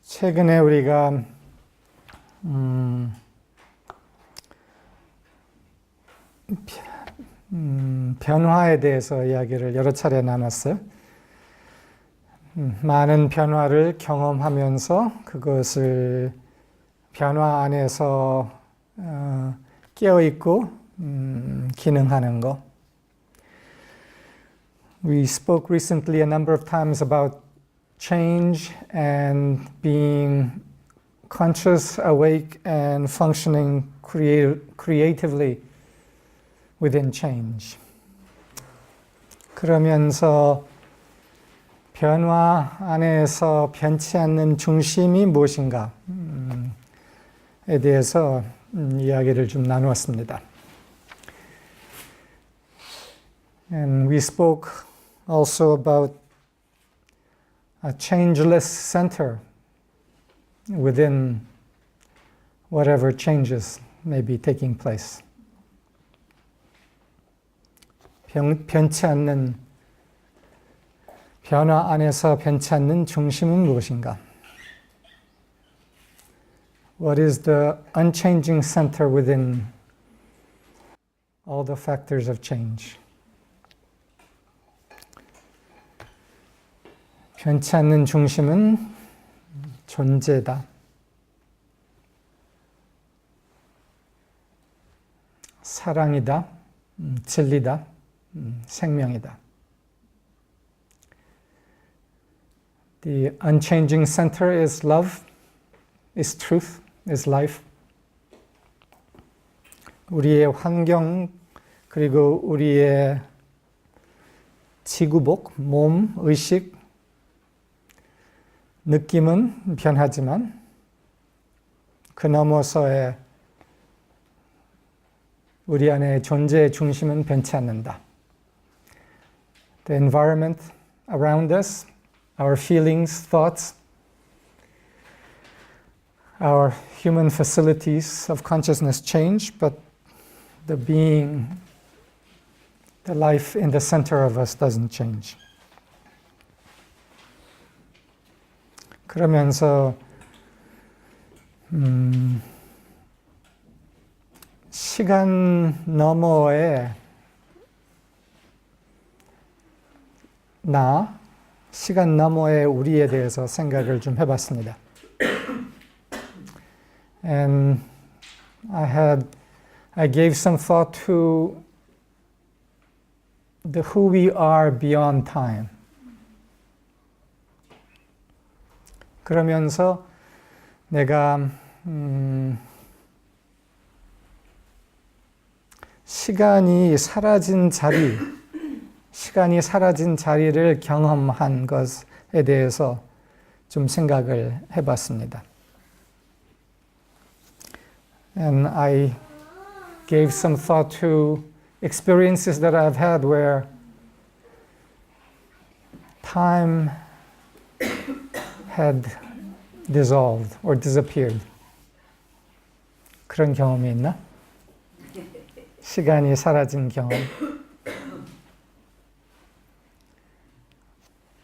최근에 우리가 변화에 대해서 이야기를 여러 차례 나눴어요. 많은 변화를 경험하면서 그것을 변화 안에서 깨어있고 기능하는 거. We spoke recently a number of times about change and being conscious, awake, and functioning creatively within change. 그러면서 변화 안에서 변치 않는 중심이 무엇인가에 대해서 이야기를 좀 나누었습니다. And we spoke also about a changeless center within whatever changes may be taking place. 변치 않는 변화 안에서 변치 않는 중심은 무엇인가? What is the unchanging center within all the factors of change? 변치 않는 중심은 존재다. 사랑이다. 진리다. 생명이다. The unchanging center is love, is truth, is life. 우리의 환경 그리고 우리의 지구복, 몸, 의식, 느낌은 변하지만 그 너머서의 우리 안의 존재의 중심은 변치 않는다. The environment around us, our feelings, thoughts, our human facilities of consciousness change, but the being, the life in the center of us doesn't change. 그러면서 시간 너머의 시간 너머의 우리에 대해서 생각을 좀 해봤습니다. And I gave some thought to the who we are beyond time. 그러면서 내가 시간이 사라진 자리를 경험한 것에 대해서 좀 생각을 해봤습니다. And I gave some thought to experiences that I've had where time had dissolved or disappeared. 그런 경험이 있나? 시간이 사라진 경험.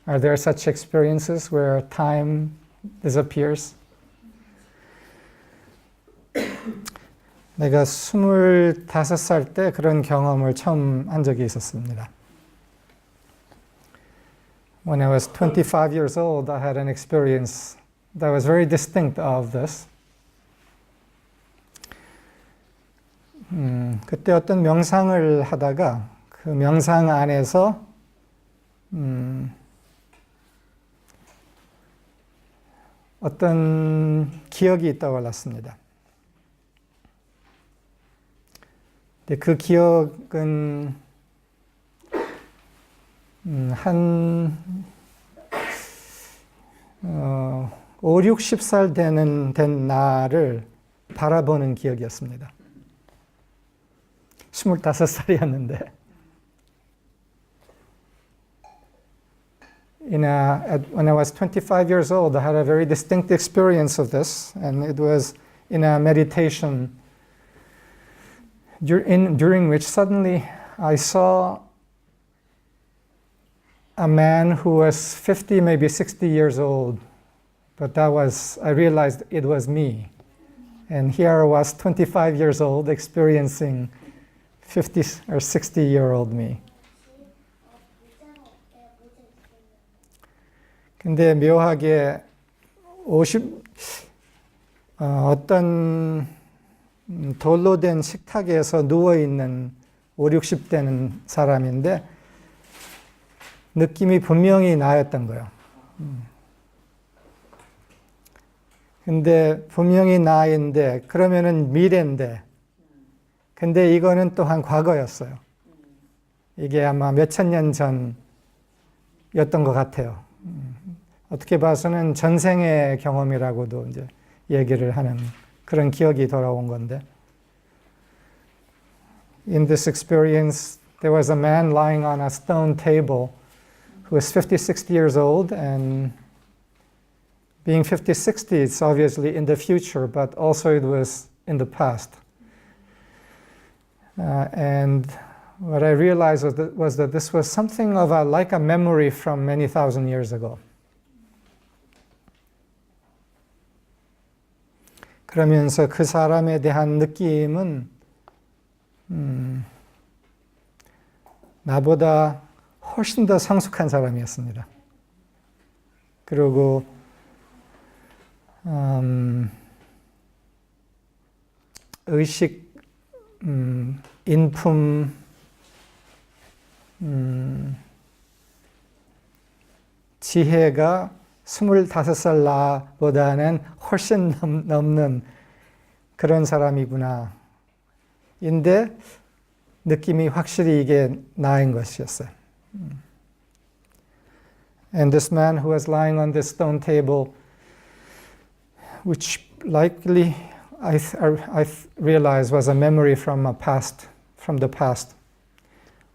Are there such experiences where time disappears? 내가 25살 때 그런 경험을 처음 한 적이 있었습니다. When I was 25 years old, I had an experience that was very distinct of this. 그때 어떤 명상을 하다가 그 명상 안에서 어떤 기억이 떠올랐습니다. 근데 그 기억은 한 5, 60살 된 나를 바라보는 기억이었습니다. 25살이었는데 when I was 25 years old, I had a very distinct experience of this, and it was in a meditation during which suddenly I saw a man who was 50, maybe 60 years old, but I realized it was me. And here I was 25 years old experiencing 50 or 60-year-old me. 근데 묘하게 어떤 돌로 된 식탁에서 누워있는 5, 60대는 사람인데 느낌이 분명히 나였던 거예요. 근데 분명히 나인데 그러면은 미래인데 근데 이거는 또한 과거였어요. 이게 아마 몇천 년 전이었던 것 같아요. 어떻게 봐서는 전생의 경험이라고도 이제 얘기를 하는 그런 기억이 돌아온 건데. In this experience, there was a man lying on a stone table who was 50, 60 years old, and being 50, 60, it's obviously in the future, but also it was in the past. And what I realized was that this was something of like a memory from many thousand years ago. 그러면서 그 사람에 대한 느낌은 나보다 훨씬 더 성숙한 사람이었습니다. 그리고 의식, 인품, 지혜가 25살 나보다는 훨씬 넘는 그런 사람이구나. 인데 느낌이 확실히 이게 나인 것이었어요. And this man who was lying on this stone table, which likely I realized was a memory from the past,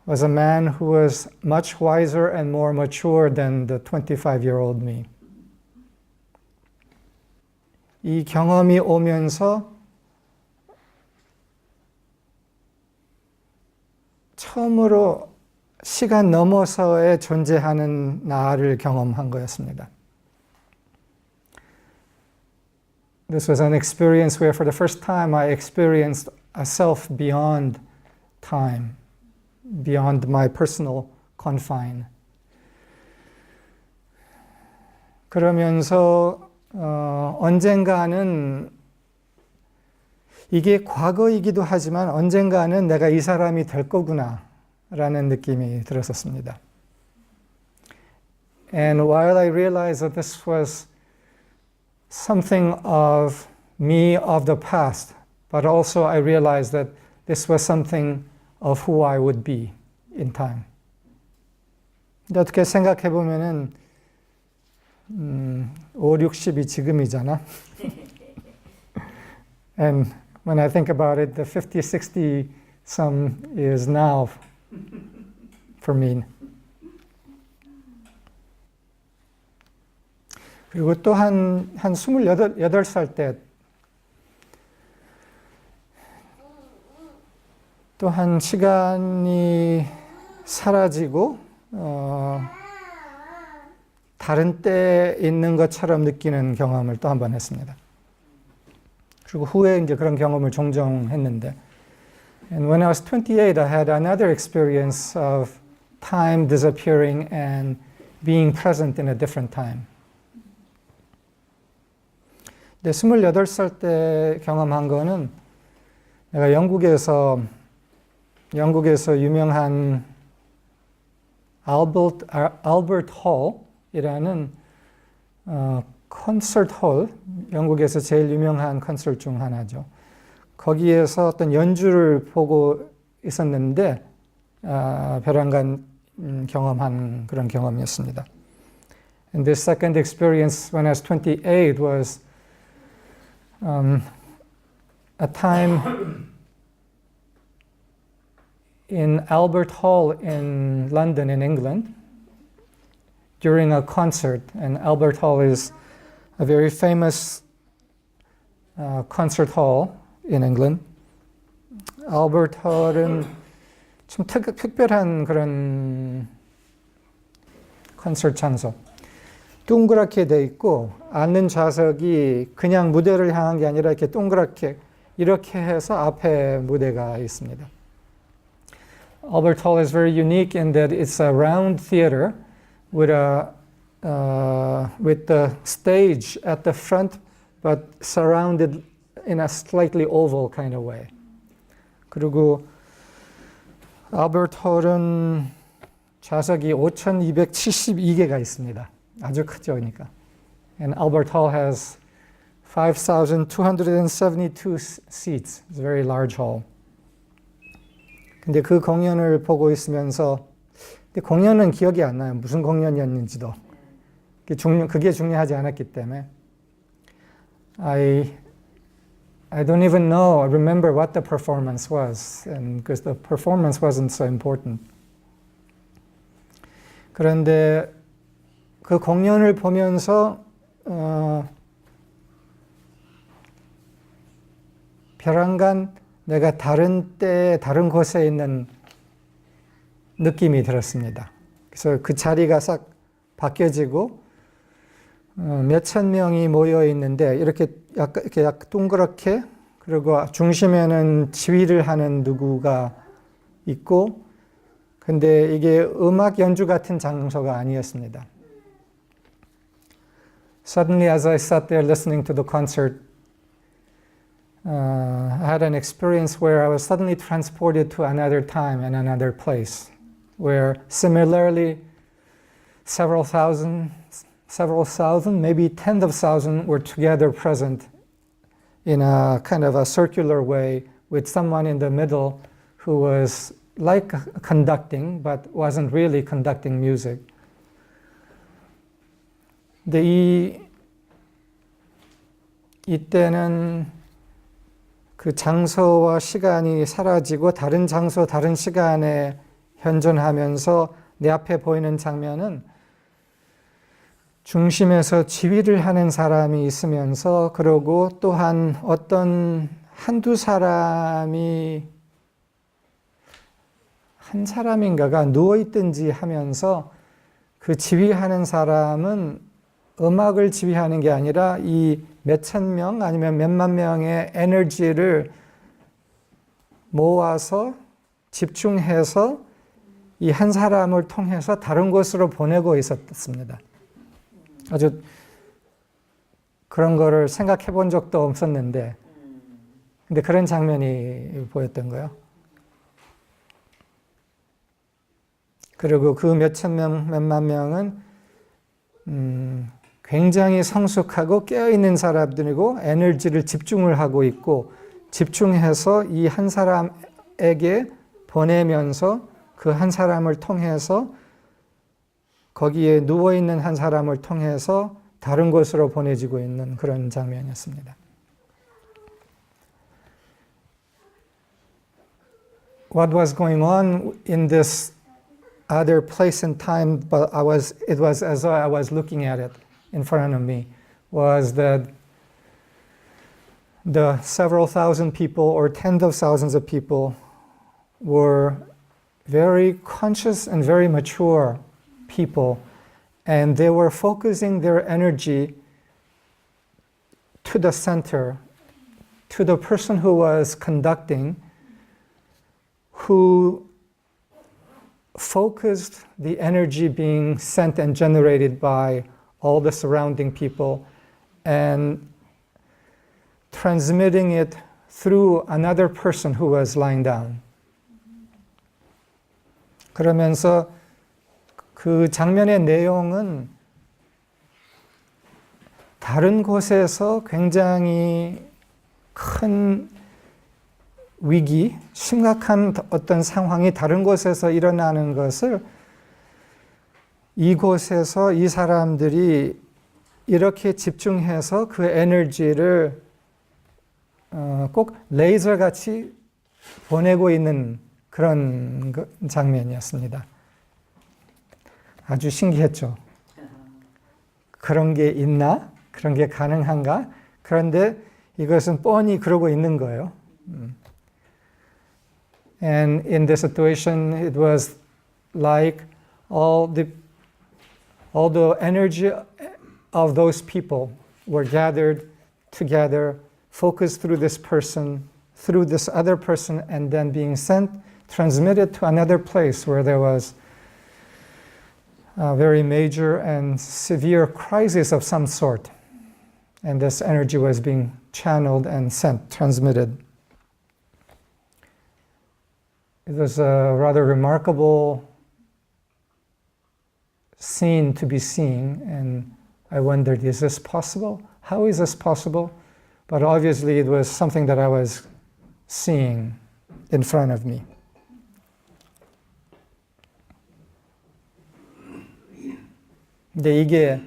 was a man who was much wiser and more mature than the 25-year-old me. 이 경험이 오면서 처음으로 시간 넘어서에 존재하는 나를 경험한 거였습니다. This was an experience where for the first time I experienced a self beyond time, beyond my personal confine. 그러면서 언젠가는 이게 과거이기도 하지만 언젠가는 내가 이 사람이 될 거구나 라는 느낌이 들었었습니다. And while I realized that this was something of me of the past, but also I realized that this was something of who I would be in time. 근데 어떻게 생각해 보면은 5, 60이 지금이잖아. And when I think about it, the 50, 60 some is now for me. 그리고 또 한 28살 때 또 한 시간이 사라지고 다른 때에 있는 것처럼 느끼는 경험을 또 한 번 했습니다. 그리고 후에 이제 그런 경험을 종종 했는데, and when I was 28, I had another experience of time disappearing and being present in a different time. 근데 28살 때 경험한 거는 내가 영국에서 유명한 알버트 홀이라는 콘서트 홀, 영국에서 제일 유명한 콘서트 중 하나죠. 거기에서 어떤 연주를 보고 있었는데 벼랑간 경험한 그런 경험이었습니다. And this second experience when I was 28 was a time in Albert Hall in London, in England, during a concert. And Albert Hall is a very famous concert hall in England. Albert Hall은 좀 특별한 그런 콘서트 장소. 동그랗게 돼 있고 앉는 좌석이 그냥 무대를 향한 게 아니라 이렇게 동그랗게 이렇게 해서 앞에 무대가 있습니다. Albert Hall is very unique in that it's a round theater with the stage at the front, but surrounded in a slightly oval kind of way. 그리고 알버트 홀은 좌석이 5,272개가 있습니다. 아주 크죠, 그러니까. And Albert Hall has 5,272 seats. It's a very large hall. 근데 그 공연을 보고 있으면서, 근데 공연은 기억이 안 나요. 무슨 공연이었는지도. 그게 중요하지 않았기 때문에. I don't even remember what the performance was, and because the performance wasn't so important. 그런데 그 공연을 보면서 벼랑간 내가 다른 곳에 있는 느낌이 들었습니다. 그래서 그 자리가 싹 바뀌어지고 몇천 명이 모여 있는데 이렇게 약간 동그랗게, 그리고 중심에는 지휘를 하는 누구가 있고, 근데 이게 음악 연주 같은 장소가 아니었습니다. Suddenly, as I sat there listening to the concert, I had an experience where I was suddenly transported to another time and another place, where similarly several thousand, maybe tens of thousands were together present in a kind of a circular way with someone in the middle who was like conducting but wasn't really conducting music. 근데 이때는 그 장소와 시간이 사라지고 다른 장소, 다른 시간에 현존하면서 내 앞에 보이는 장면은 중심에서 지휘를 하는 사람이 있으면서, 그리고 또한 어떤 한두 사람이 한 사람인가가 누워있든지 하면서 그 지휘하는 사람은 음악을 지휘하는 게 아니라 이 몇천 명 아니면 몇만 명의 에너지를 모아서 집중해서 이 한 사람을 통해서 다른 곳으로 보내고 있었습니다. 아주 그런 거를 생각해 본 적도 없었는데, 근데 그런 장면이 보였던 거예요. 그리고 그 몇천 명, 몇만 명은 굉장히 성숙하고 깨어있는 사람들이고 에너지를 집중을 하고 있고, 집중해서 이 한 사람에게 보내면서 그 한 사람을 통해서 거기에 누워있는 한 사람을 통해서 다른 곳으로 보내지고 있는 그런 장면이었습니다. What was going on in this other place and time, but it was as though I was looking at it in front of me, was that the several thousand people or tens of thousands of people were very conscious and very mature people, and they were focusing their energy to the center, to the person who was conducting, who focused the energy being sent and generated by all the surrounding people and transmitting it through another person who was lying down. 그러면서 그 장면의 내용은 다른 곳에서 굉장히 큰 위기, 심각한 어떤 상황이 다른 곳에서 일어나는 것을 이곳에서 이 사람들이 이렇게 집중해서 그 에너지를 꼭 레이저같이 보내고 있는 그런 장면이었습니다. 아주 신기했죠. 그런 게 있나? 그런 게 가능한가? 그런데 이것은 뻔히 그러고 있는 거예요. And in this situation, it was like all the energy of those people were gathered together, focused through this person, through this other person, and then being sent, transmitted to another place where there was a very major and severe crisis of some sort. And this energy was being channeled and sent, transmitted. It was a rather remarkable scene to be seeing, and I wondered, is this possible? How is this possible? But obviously it was something that I was seeing in front of me. 근데 이게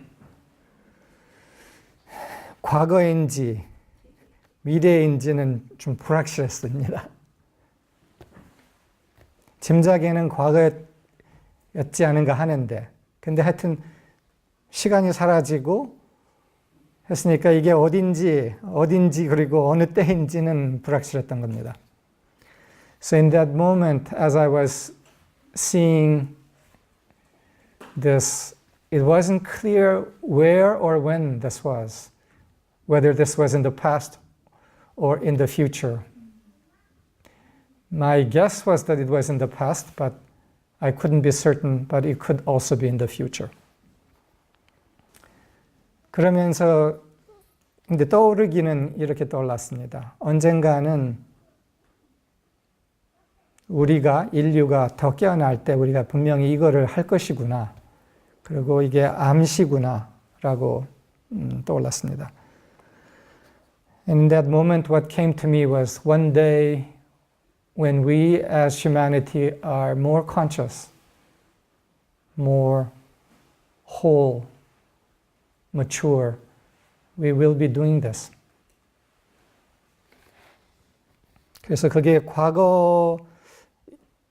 과거인지 미래인지는 좀 불확실했습니다. 짐작에는 과거였지 않은가 하는데, 근데 하여튼 시간이 사라지고 했으니까 이게 어딘지 그리고 어느 때인지는 불확실했던 겁니다. So in that moment, as I was seeing this, it wasn't clear where or when this was, whether this was in the past or in the future. My guess was that it was in the past, but I couldn't be certain, but it could also be in the future. 그러면서 근데 떠오르기는 이렇게 떠올랐습니다. 언젠가는 우리가 인류가 더 깨어날 때 우리가 분명히 이거를 할 것이구나. 그리고 이게 암시구나라고 떠올랐습니다. And in that moment, what came to me was one day when we as humanity are more conscious, more whole, mature, we will be doing this. 그래서 그게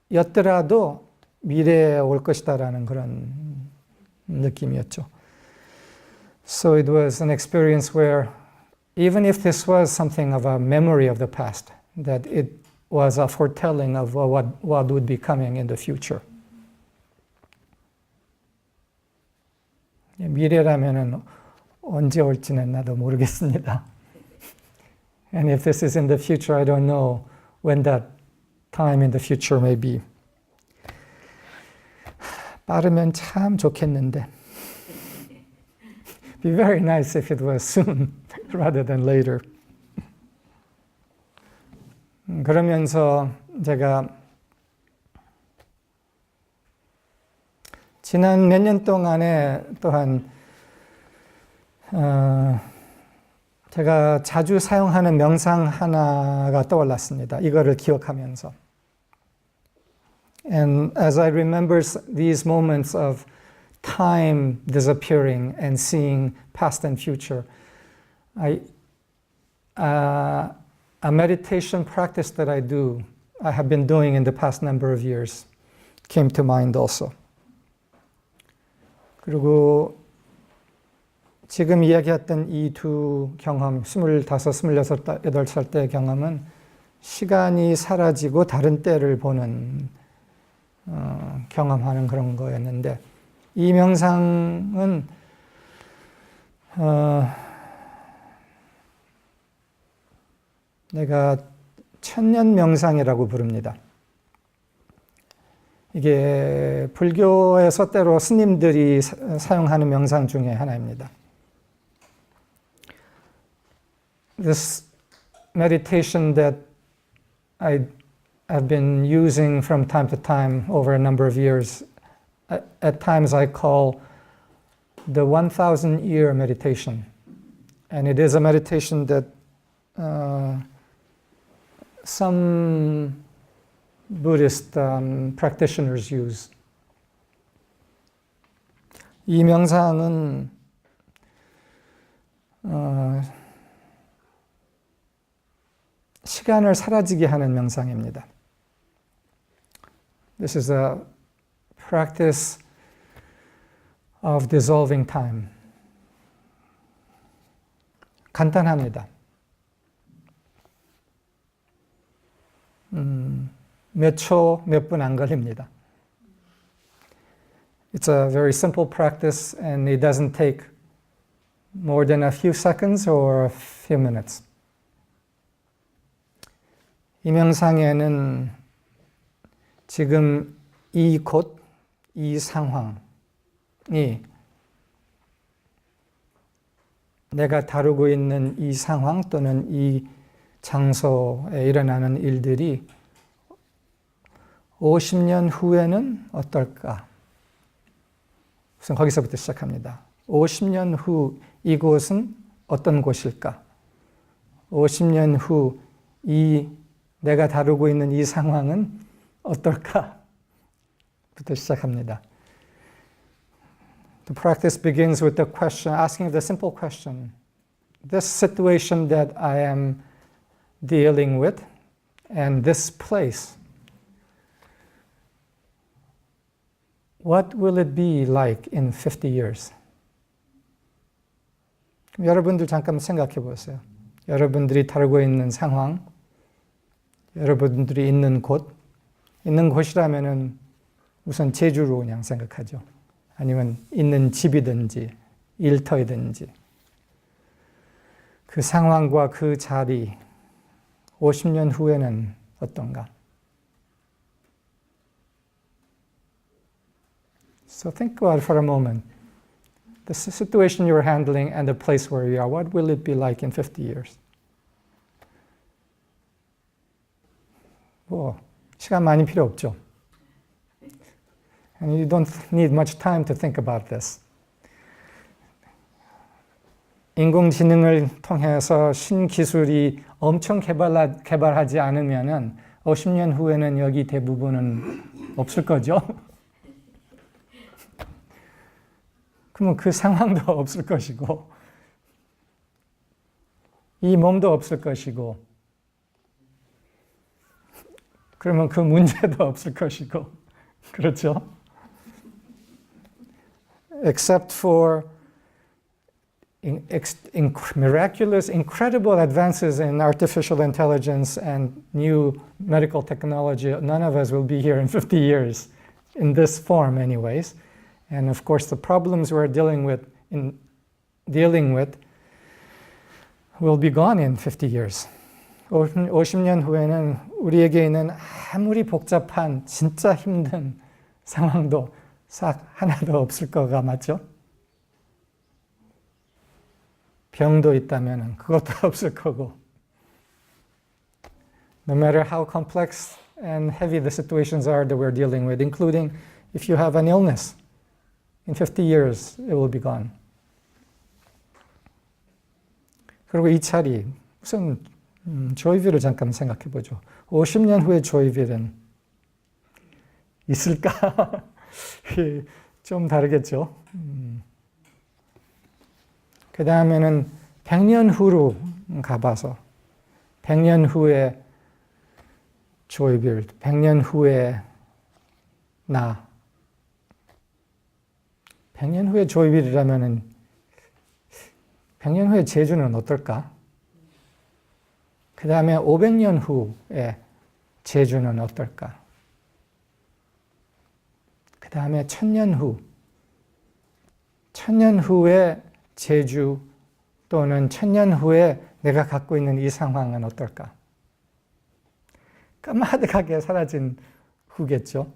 과거였더라도 미래에 올 것이다라는 그런 느낌이었죠. So it was an experience where even if this was something of a memory of the past, that it was a foretelling of what would be coming in the future. 미래라면은 언제 올지는 나도 모르겠습니다. And if this is in the future, I don't know when that time in the future may be. 빠르면 참 좋겠는데. Be very nice if it was soon rather than later. 그러면서 제가 지난 몇 년 동안에 또한 제가 자주 사용하는 명상 하나가 떠올랐습니다. 이거를 기억하면서. And as I remember these moments of time disappearing and seeing past and future, a meditation practice that I have been doing in the past number of years, came to mind also. 그리고 지금 이야기했던 이 두 경험, 25, 26, 8살 때의 경험은 시간이 사라지고 다른 때를 보는 경험하는 그런 거였는데, 이 명상은 내가 천년 명상이라고 부릅니다. 이게 불교에서 때로 스님들이 사용하는 명상 중에 하나입니다. This meditation that I have been using from time to time over a number of years, at times I call the 1,000-year meditation. And it is a meditation that some Buddhist practitioners use. 이 명상은 시간을 사라지게 하는 명상입니다. This is a practice of dissolving time. 간단합니다. 몇 초, 몇 분 안 걸립니다. It's a very simple practice and it doesn't take more than a few seconds or a few minutes. 이 명상에는 지금 이곳, 이 상황이 내가 다루고 있는 이 상황 또는 이 장소에 일어나는 일들이 50년 후에는 어떨까? 우선 거기서부터 시작합니다. 50년 후 이곳은 어떤 곳일까? 50년 후 내가 다루고 있는 이 상황은 어떨까? 부터 시작합니다. The practice begins with the question, asking the simple question, this situation that I am dealing with and this place, what will it be like in 50 years? 여러분들 잠깐 생각해 보세요. 여러분들이 다루고 있는 상황, 여러분들이 있는 곳이라면은 우선 제주로 그냥 생각하죠. 아니면 있는 집이든지 일터이든지 그 상황과 그 자리 50년 후에는 어떤가? So think about it for a moment. The situation you're handling and the place where you are, what will it be like in 50 years? 시간 많이 필요 없죠. And you don't need much time to think about this. 인공지능을 통해서 신기술이 엄청 개발하지 않으면은 50년 후에는 여기 대부분은 없을 거죠. 그러면 그 상황도 없을 것이고, 이 몸도 없을 것이고, 그러면 그 문제도 없을 것이고, 그렇죠? Except for miraculous, incredible advances in artificial intelligence and new medical technology, none of us will be here in 50 years, in this form anyways. And of course, the problems we're dealing with will be gone in 50 years. 50년 후에는 우리에게 있는 아무리 복잡한 진짜 힘든 상황도 싹 하나도 없을 거가 맞죠? 병도 있다면 그것도 없을 거고. No matter how complex and heavy the situations are that we're dealing with, including if you have an illness, in 50 years it will be gone. 그리고 이 자리, 우선 조이빌을 잠깐 생각해 보죠. 50년 후에 조이빌은 있을까? 좀 다르겠죠. 그 다음에는 100년 후로 가봐서 100년 후에 조이빌, 100년 후에 나. 100년 후에 조이빌이라면은 100년 후에 제주는 어떨까? 그 다음에 500년 후에 제주는 어떨까? 그 다음에 1000년 후. 1000년 후에 제주 또는 1000년 후에 내가 갖고 있는 이 상황은 어떨까? 까마득하게 사라진 후겠죠.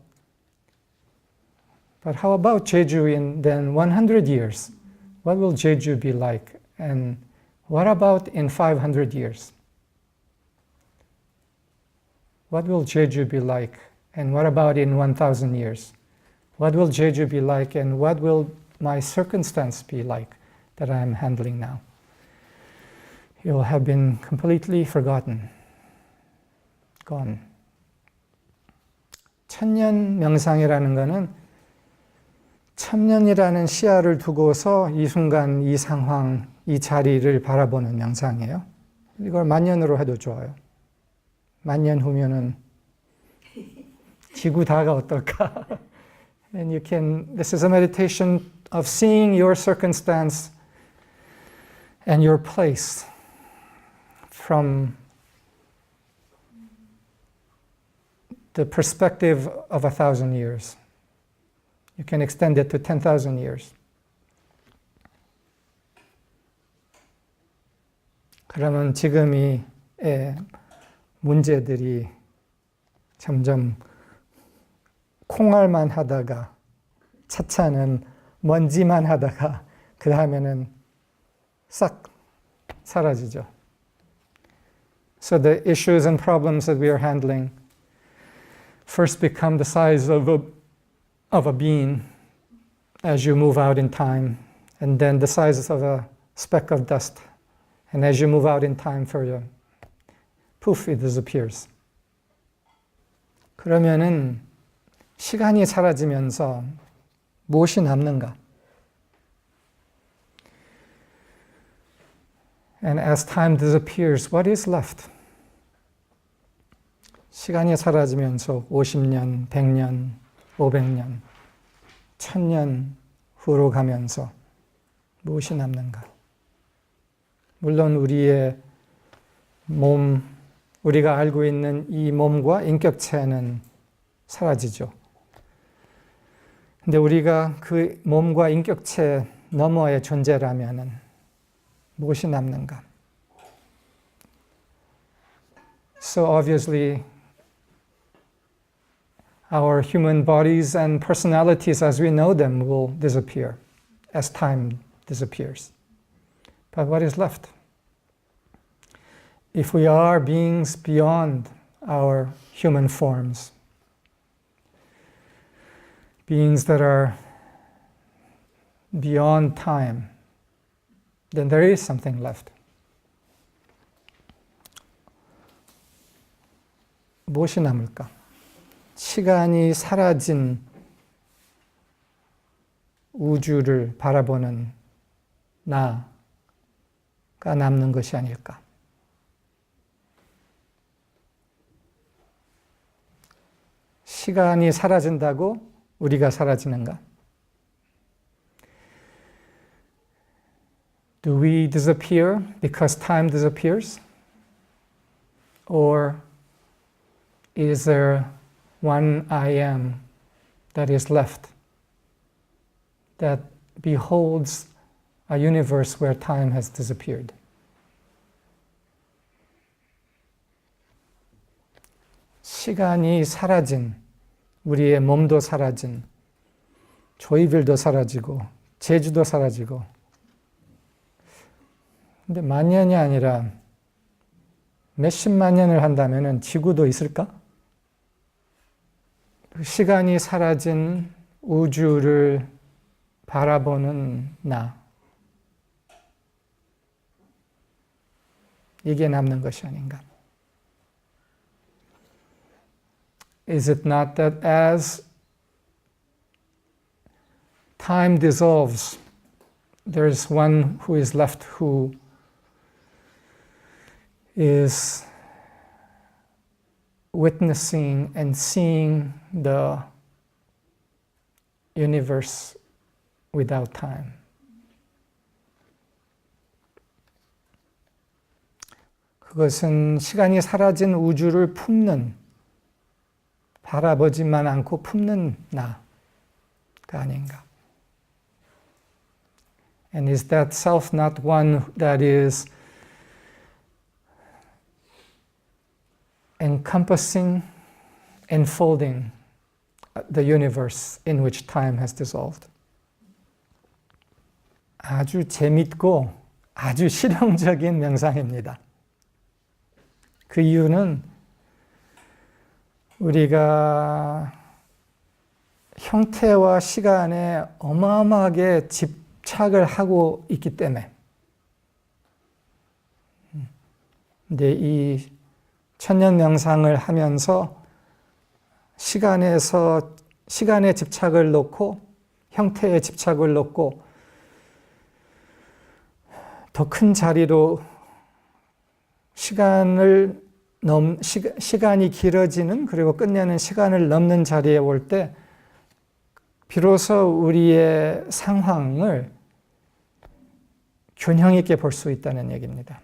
But how about Jeju in then 100 years? What will Jeju be like? And what about in 500 years? What will Jeju be like? And what about in 1000 years? What will Jeju be like? And what will my circumstance be like that I am handling now? It will have been completely forgotten, gone. 천년 명상이라는 것은 천년이라는 시야를 두고서 이 순간, 이 상황, 이 자리를 바라보는 명상이에요. 이걸 만년으로 해도 좋아요. 만년 후면은 지구 다가 어떨까? And you can, this is a meditation of seeing your circumstance and your place from the perspective of 1,000 years. You can extend it to 10,000 years. 그러면 지금의 문제들이 점점 콩알만 하다가 차차는 먼지만 하다가 그 다음에는 싹 사라지죠. So the issues and problems that we are handling first become the size of a bean as you move out in time, and then the size of a speck of dust. And as you move out in time further, poof, it disappears. 그러면은 시간이 사라지면서 무엇이 남는가? And as time disappears, what is left? 시간이 사라지면서 50년, 100년, 500년, 1000년 후로 가면서 무엇이 남는가? 물론 우리의 몸, 우리가 알고 있는 이 몸과 인격체는 사라지죠. 근데 우리가 그 몸과 인격체 너머의 존재라면은 무엇이 남는가? So obviously, our human bodies and personalities as we know them will disappear as time disappears. But what is left? If we are beings beyond our human forms, beings that are beyond time, then there is something left. 무엇이 남을까? 시간이 사라진 우주를 바라보는 나가 남는 것이 아닐까? 시간이 사라진다고 우리가 사라지는가? Do we disappear because time disappears? Or is there one I am that is left, that beholds a universe where time has disappeared? 시간이 사라진, 우리의 몸도 사라진, 조이빌도 사라지고, 제주도 사라지고, 근데 만 년이 아니라 몇십만 년을 한다면 지구도 있을까? 시간이 사라진 우주를 바라보는 나. 이게 남는 것이 아닌가? Is it not that as time dissolves, there is one who is left who is witnessing and seeing the universe without time. 그것은 시간이 사라진 우주를 품는, 바라보지만 않고 품는 나가 아닌가. And is that self not one that is encompassing, enfolding the universe in which time has dissolved? 아주 재밌고 아주 실용적인 명상입니다. 그 이유는 우리가 형태와 시간에 어마어마하게 집착을 하고 있기 때문에. 근데 이 천년 명상을 하면서 시간에 집착을 놓고 형태에 집착을 놓고 더 큰 자리로 시간이 길어지는, 그리고 끝내는 시간을 넘는 자리에 올 때 비로소 우리의 상황을 균형 있게 볼 수 있다는 얘기입니다.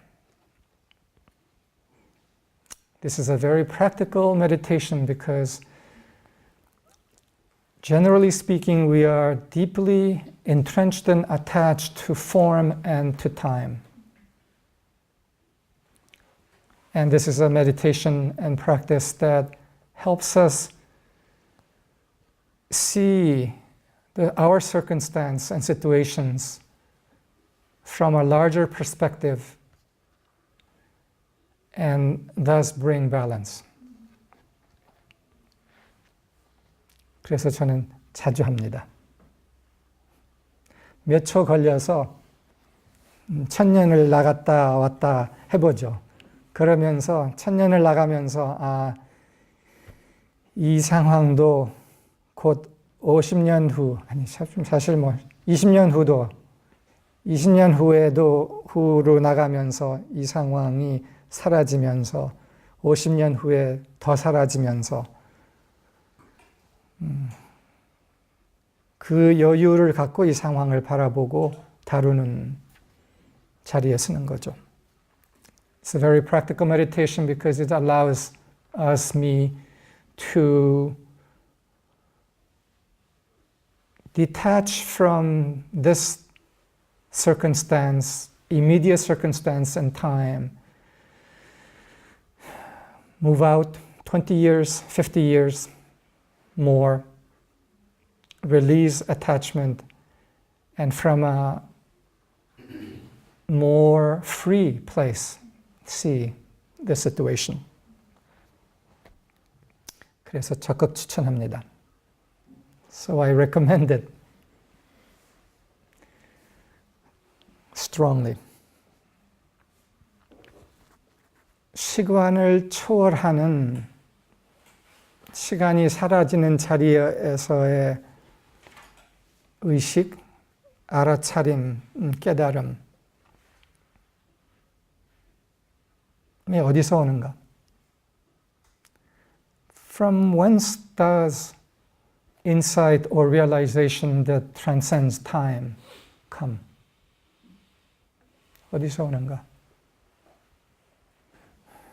This is a very practical meditation because generally speaking, we are deeply entrenched and attached to form and to time. And this is a meditation and practice that helps us see our circumstance and situations from a larger perspective and thus bring balance. 그래서 저는 자주 합니다. 몇 초 걸려서 1000년을 나갔다 왔다 해보죠. 그러면서 1000년을 나가면서 이 상황도 곧 50년 후, 아니 사실 20년 후도 20년 후로 나가면서 이 상황이 사라지면서 50년 후에 더 사라지면서 그 여유를 갖고 이 상황을 바라보고 다루는 자리에 서는 거죠. It's a very practical meditation because it allows me to detach from this circumstance, immediate circumstance and time, move out 20 years, 50 years more, release attachment, and from a more free place, see the situation. 그래서 적극 추천합니다. So I recommend it strongly. 시간을 초월하는 시간이 사라지는 자리에서의 의식, 알아차림, 깨달음이 어디서 오는가? From whence does insight or realization that transcends time come? 어디서 오는가?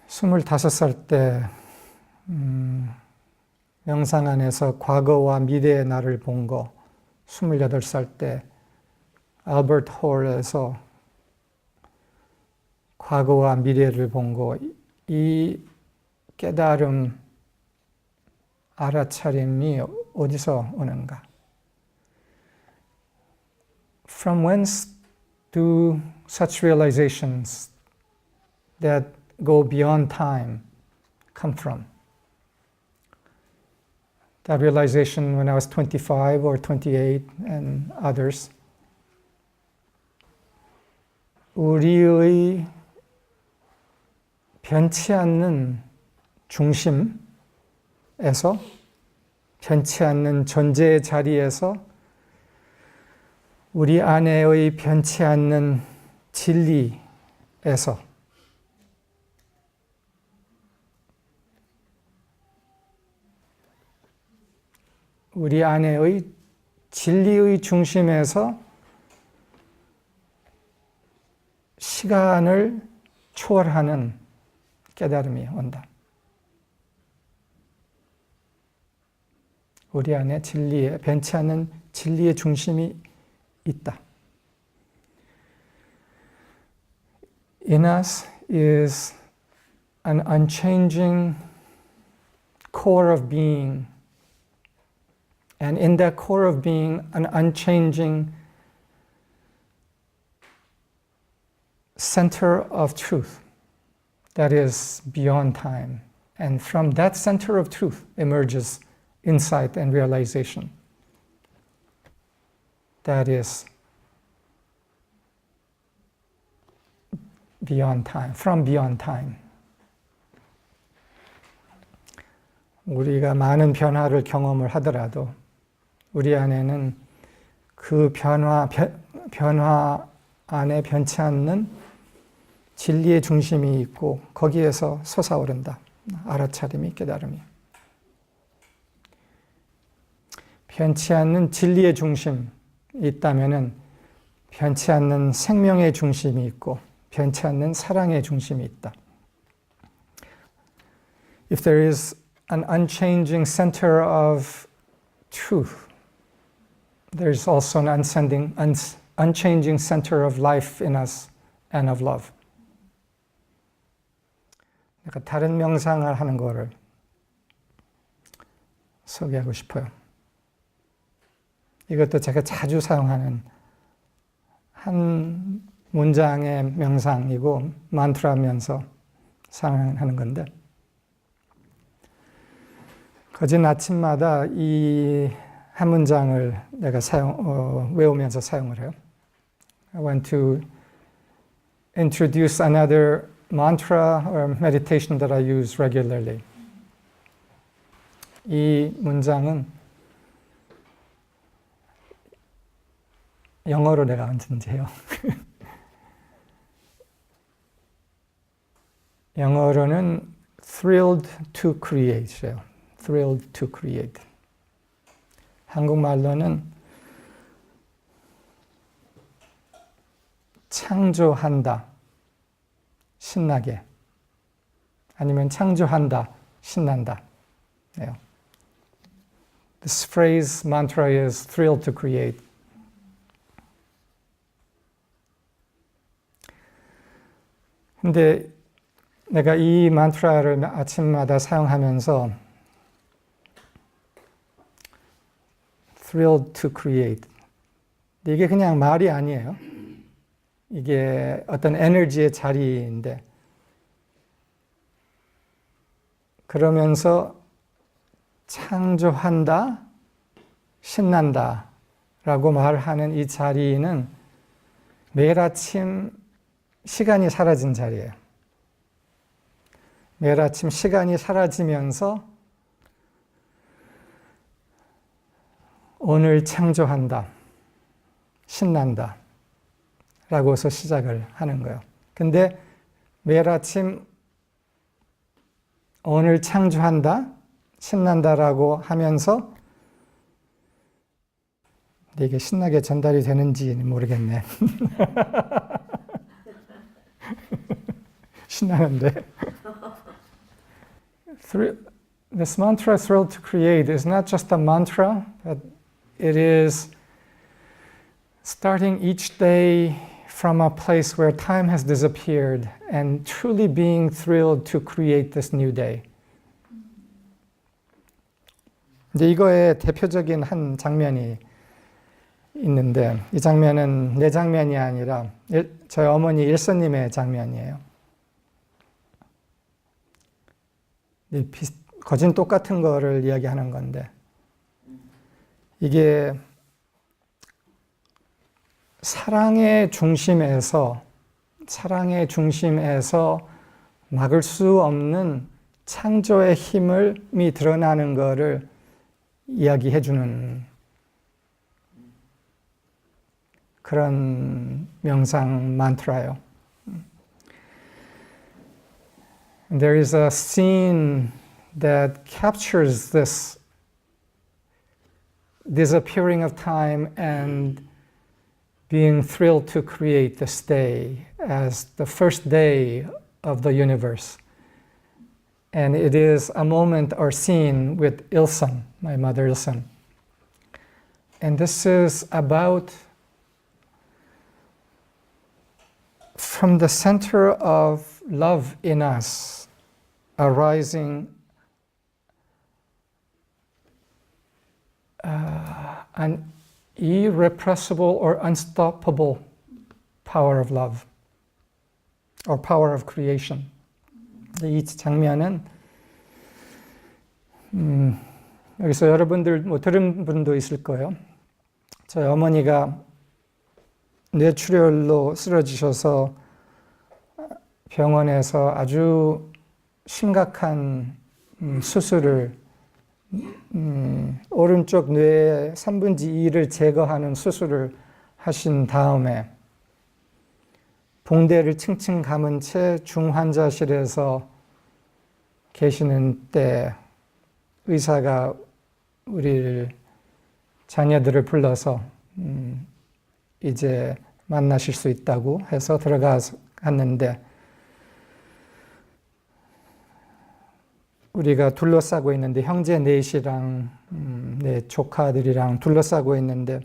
25살 때 명상 안에서 과거와 미래의 나를 본 거, 28살 때 알버트 홀에서 과거와 미래를 본 거, 이 깨달음, 알아차림이 어디서 오는가? From whence do such realizations that go beyond time come from? That realization when I was 25 or 28 and others. 우리의 변치 않는 중심에서, 변치 않는 존재의 자리에서 우리 안에의 변치 않는 진리에서 우리 안에의 진리의 중심에서 시간을 초월하는 깨달음이 온다. 우리 안에 진리의, 변치 않는 진리의 중심이 있다. In us is an unchanging core of being, and in that core of being, an unchanging center of truth that is beyond time. And from that center of truth emerges insight and realization that is beyond time, from beyond time. 우리가 많은 변화를 경험을 하더라도 우리 안에는 그 변화 안에 변치 않는 진리의 중심이 있고 거기에서 솟아오른다. 알아차림이, 깨달음이. 변치 않는 진리의 중심이 있다면은 변치 않는 생명의 중심이 있고 변치 않는 사랑의 중심이 있다. If there is an unchanging center of truth, there is also an unchanging center of life in us and of love. 약간 다른 명상을 하는 거를 소개하고 싶어요. 이것도 제가 자주 사용하는 한 문장의 명상이고 만트라면서 사용하는 건데, 거진 아침마다 이 한 문장을 내가 외우면서 사용을 해요. I want to introduce another mantra or meditation that I use regularly. 이 문장은 영어로 내가 언제든지 해요. 영어로는 thrilled to create예요. thrilled to create. 한국말로는 창조한다, 신나게. 아니면 창조한다, 신난다. 네요. This phrase, mantra is thrilled to create. 근데 내가 이 만트라를 아침마다 사용하면서 thrilled to create. 이게 그냥 말이 아니에요. 이게 어떤 에너지의 자리인데, 그러면서 창조한다, 신난다 라고 말하는 이 자리는 매일 아침 시간이 사라진 자리예요. 매일 아침 시간이 사라지면서 오늘 창조한다, 신난다 라고서 시작을 하는 거예요. 근데 매일 아침 오늘 창조한다, 신난다 라고 하면서, 근데 이게 신나게 전달이 되는지 모르겠네. 신나는데. This mantra, thrilled to create, is not just a mantra, but it is starting each day from a place where time has disappeared and truly being thrilled to create this new day. 이제 이거의 대표적인 한 장면이 있는데, 이 장면은 내 장면이 아니라 저희 어머니 일선님의 장면이에요. 거진 똑같은 거를 이야기하는 건데, 이게 사랑의 중심에서 막을 수 없는 창조의 힘이 드러나는 거를 이야기해 주는 그런 명상 만트라예요. There is a scene that captures this disappearing of time and being thrilled to create this day as the first day of the universe. And it is a moment or scene with Ilson, my mother Ilson. And this is about, from the center of love in us, arising an irrepressible or unstoppable power of love, or power of creation. 이 장면은 여기서 여러분들 들은 분도 있을 거예요. 저희 어머니가 뇌출혈로 쓰러지셔서 병원에서 아주 심각한 수술을, 오른쪽 뇌의 3분의 2를 제거하는 수술을 하신 다음에 붕대를 층층 감은 채 중환자실에서 계시는 때 의사가 우리 자녀들을 불러서 이제 만나실 수 있다고 해서 들어갔는데, 우리가 둘러싸고 있는데, 형제 넷이랑 내 조카들이랑 둘러싸고 있는데,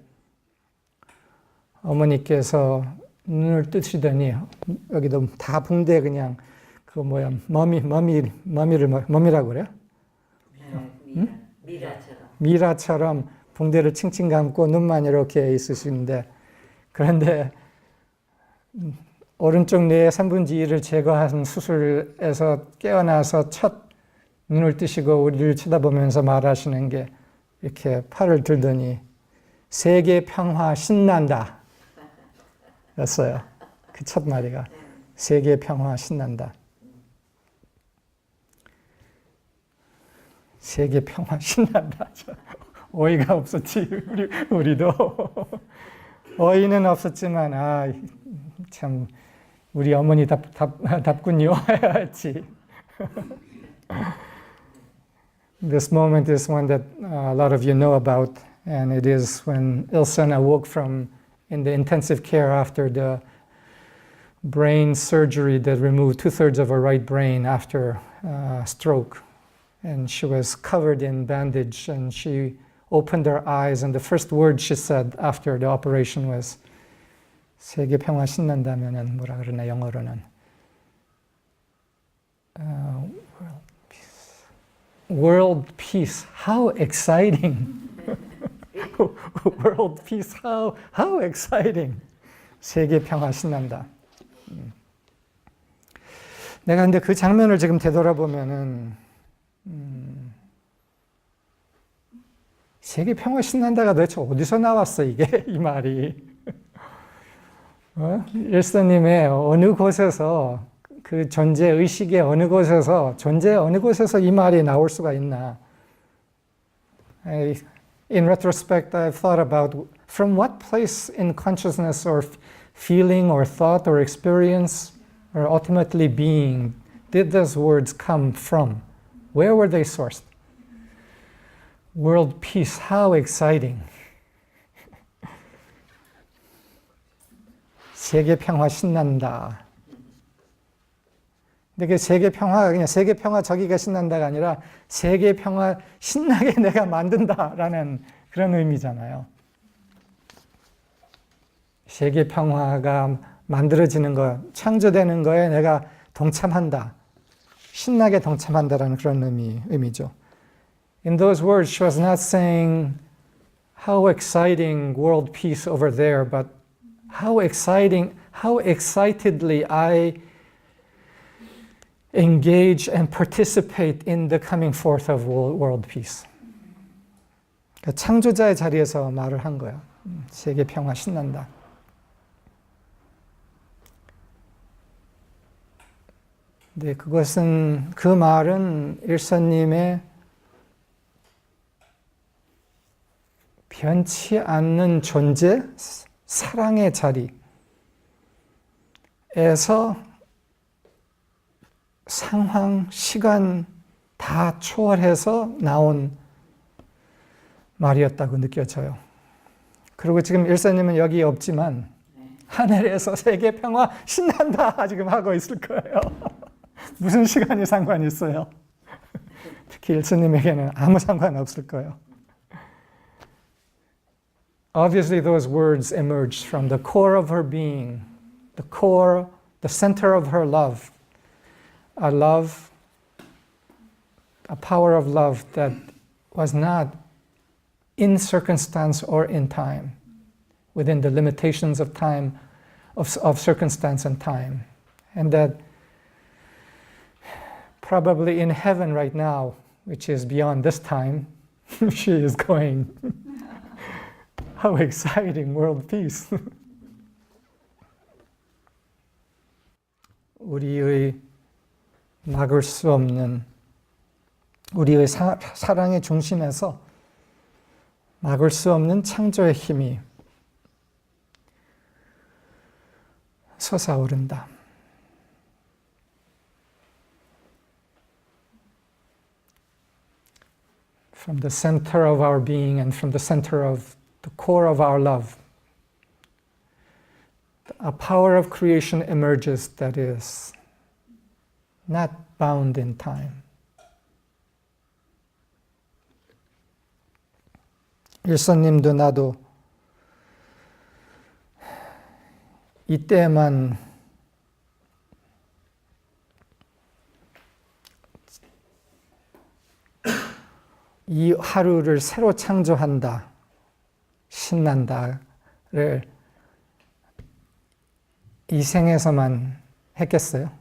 어머니께서 눈을 뜨시더니 여기도 다 붕대 그냥 그 뭐야 머미라고 그래요? 미라처럼. 미라처럼 붕대를 칭칭 감고 눈만 이렇게 있으시는데, 그런데 오른쪽 뇌의 3분의 2를 제거한 수술에서 깨어나서 첫 눈을 뜨시고 우리를 쳐다보면서 말하시는 게 이렇게 팔을 들더니 세계 평화 신난다 였어요. 그 첫 마디가 세계 평화 신난다. 세계 평화 신난다. 어이가 없었지 우리도. 어이는 없었지만 참 우리 어머니 답군요 했지. This moment is one that a lot of you know about, and it is when Ilsen awoke from in the intensive care after the brain surgery that removed 2/3 of her right brain after stroke. And she was covered in bandage, and she opened her eyes, and the first word she said after the operation was 세계 평화 신난다면은 뭐라 그러나 영어로는 world peace. How exciting! World peace. How exciting! 세계 평화 신난다. 내가 근데 그 장면을 지금 되돌아보면은 세계 평화 신난다가 도대체 어디서 나왔어 이게 이 말이? 일서님의 어느 곳에서 그 존재 의식의 어느 곳에서 존재의 어느 곳에서 이 말이 나올 수가 있나? In retrospect, I've thought about from what place in consciousness or feeling or thought or experience or ultimately being did those words come from? Where were they sourced? World peace, how exciting. 세계 평화 신난다. 근데 그 세계 평화가 그냥 세계 평화 저기가 신난다가 아니라 세계 평화 신나게 내가 만든다라는 그런 의미잖아요. 세계 평화가 만들어지는 것, 창조되는 거에 내가 동참한다. 신나게 동참한다라는 그런 의미죠. In those words, she was not saying how exciting world peace over there, but how excitedly I engage and participate in the coming forth of world peace. 그러니까 창조자의 자리에서 말을 한 거야. 세계 평화 신난다. 네, 그 말은 일서님의 변치 않는 존재, 사랑의 자리에서 상황, 시간 다 초월해서 나온 말이었다고 느껴져요. 그리고 지금 일사님은 여기 없지만 하늘에서 세계 평화 신난다 지금 하고 있을 거예요. 무슨 시간이 상관이 있어요? 특히 일사님에게는 아무 상관 없을 거예요. Obviously, those words emerged from the core of her being, the core, the center of her love, a power of love that was not in circumstance or in time, within the limitations of time, of circumstance and time, and that probably in heaven right now, which is beyond this time, she is going. How exciting, world peace. 우리의 막을 수 없는, 우리의 사랑의 중심에서 막을 수 없는 창조의 힘이 솟아오른다. From the center of our being and from the center of the core of our love, a power of creation emerges that is not bound in time. 일서님도 나도 이때만 이 하루를 새로 창조한다, 신난다를 이 생에서만 했겠어요?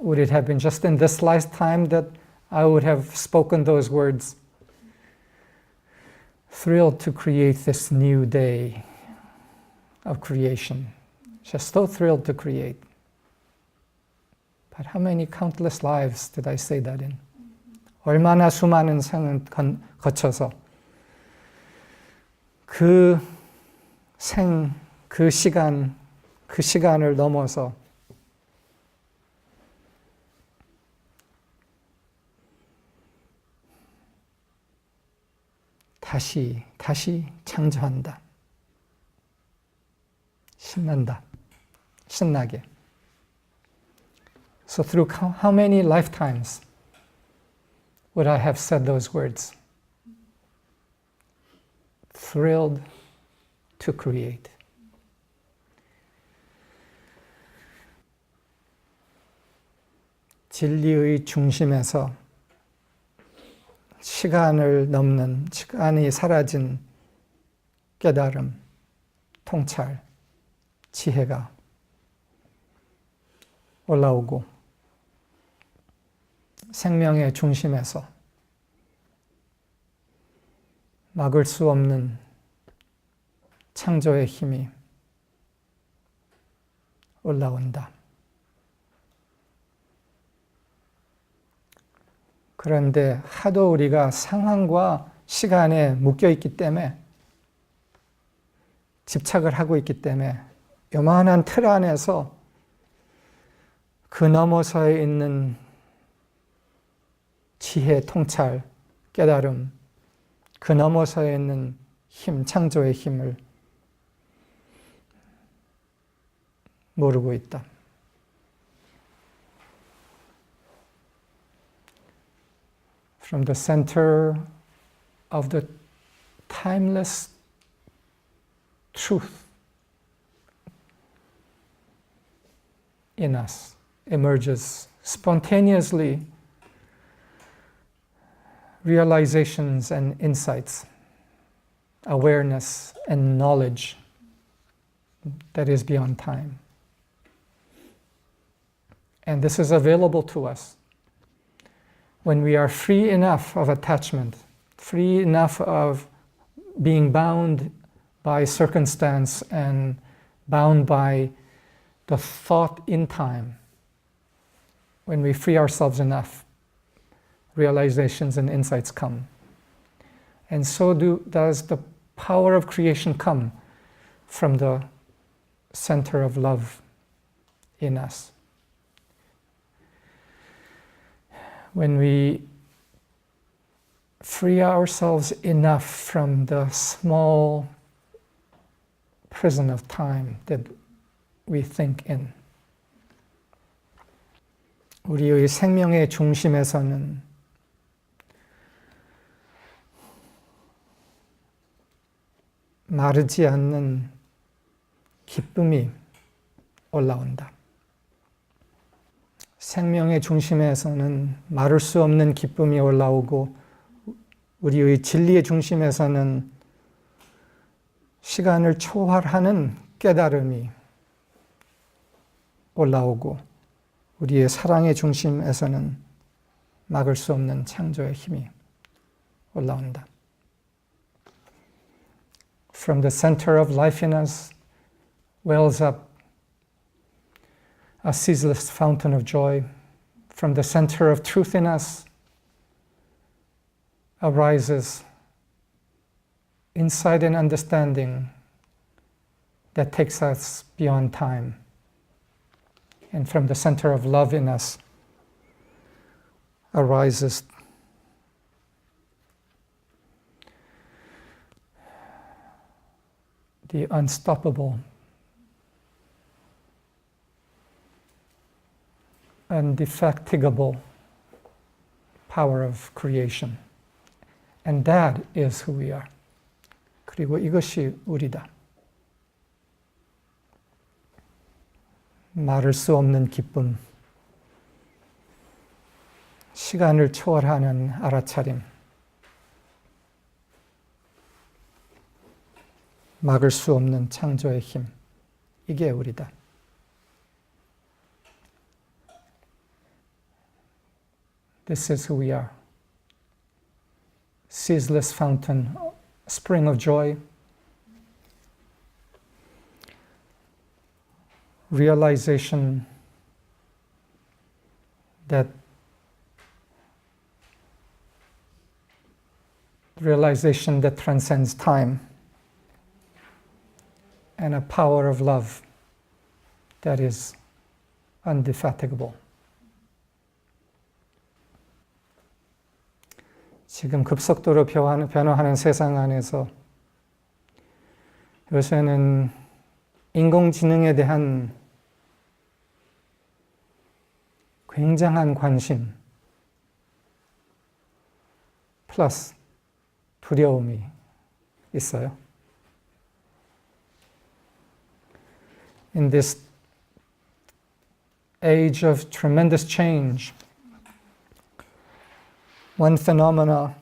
Would it have been just in this lifetime that I would have spoken those words? Thrilled to create this new day of creation. Just so thrilled to create. But how many countless lives did I say that in? 얼마나 수많은 생을 거쳐서 그 시간을 넘어서 다시 창조한다. 신난다. 신나게. So through how many lifetimes would I have said those words? Thrilled to create. 진리의 중심에서 시간이 사라진 깨달음, 통찰, 지혜가 올라오고 생명의 중심에서 막을 수 없는 창조의 힘이 올라온다. 그런데 하도 우리가 상황과 시간에 묶여 있기 때문에 집착을 하고 있기 때문에 요만한 틀 안에서 그 너머서에 있는 지혜, 통찰, 깨달음, 그 너머서에 있는 힘, 창조의 힘을 모르고 있다. From the center of the timeless truth in us emerges spontaneously realizations and insights, awareness and knowledge that is beyond time. And this is available to us when we are free enough of attachment, free enough of being bound by circumstance and bound by the thought in time. When we free ourselves enough, realizations and insights come. And so does the power of creation come from the center of love in us. When we free ourselves enough from the small prison of time that we think in, 우리의 생명의 중심에서는 마르지 않는 기쁨이 올라온다. 생명의 중심에서는 마를 수 없는 기쁨이 올라오고 우리의 진리의 중심에서는 시간을 초월하는 깨달음이 올라오고 우리의 사랑의 중심에서는 막을 수 없는 창조의 힘이 올라온다. From the center of life in us wells up a ceaseless fountain of joy. From the center of truth in us arises insight and understanding that takes us beyond time. And from the center of love in us arises the unstoppable, indefatigable power of creation. And that is who we are. 그리고 이것이 우리다. 말할 수 없는 기쁨, 시간을 초월하는 알아차림, 막을 수 없는 창조의 힘, 이게 우리다. This is who we are. Ceaseless fountain, spring of joy, realization that transcends time, and a power of love that is indefatigable. 지금 급속도로 변화하는 세상 안에서 요새는 인공지능에 대한 굉장한 관심 플러스 두려움이 있어요. In this age of tremendous change, one phenomena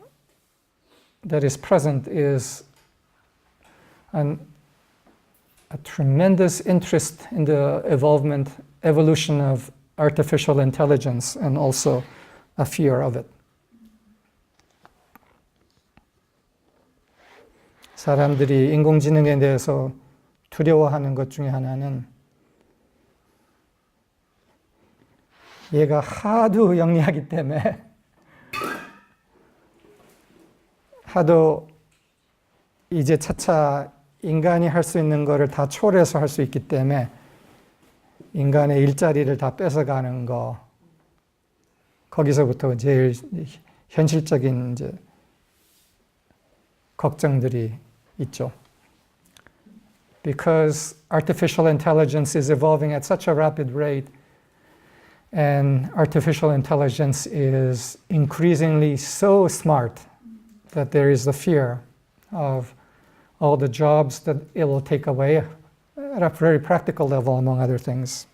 that is present is a tremendous interest in the evolution of artificial intelligence, and also a fear of it. 사람들이 인공지능에 대해서 두려워하는 것 중에 하나는 얘가 하도 영리하기 때문에 하도 이제 차차 인간이 할 수 있는 거를 다 초월해서 할 수 있기 때문에 인간의 일자리를 다 뺏어가는 거, 거기서부터 제일 현실적인 이제 걱정들이 있죠. Because artificial intelligence is evolving at such a rapid rate, and artificial intelligence is increasingly so smart that there is the fear of all the jobs that it will take away at a very practical level, among other things.